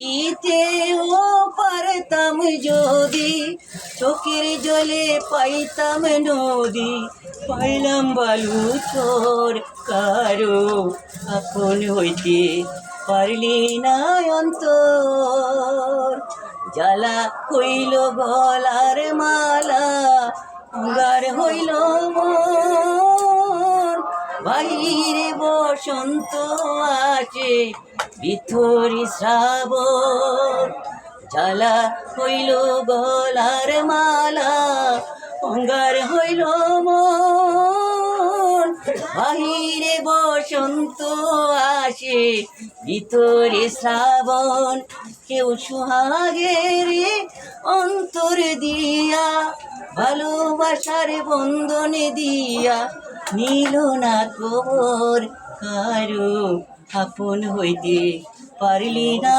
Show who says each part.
Speaker 1: ইতেও পারতাম যদি, চোখের জলে পাইতাম নদী, পাইলাম বালু চোর কারো আপন হইতে পারলি না অন্তর। জ্বালা হইল গলার মালা, অঙ্গার হইল মন, বাহিরে বসন্ত আছে, ভিতরি শ্রাবণ। জ্বালা হইল গলার মালা, অঙ্গার হইল মন, বাহিরে বসন্ত আসে, ভিতরে শ্রাবণ। কেউ সুহাগের অন্তর দিয়া, ভালোবাসার বন্ধনে দিয়া, নিল না খবর কারো আপন হইতে পারলি না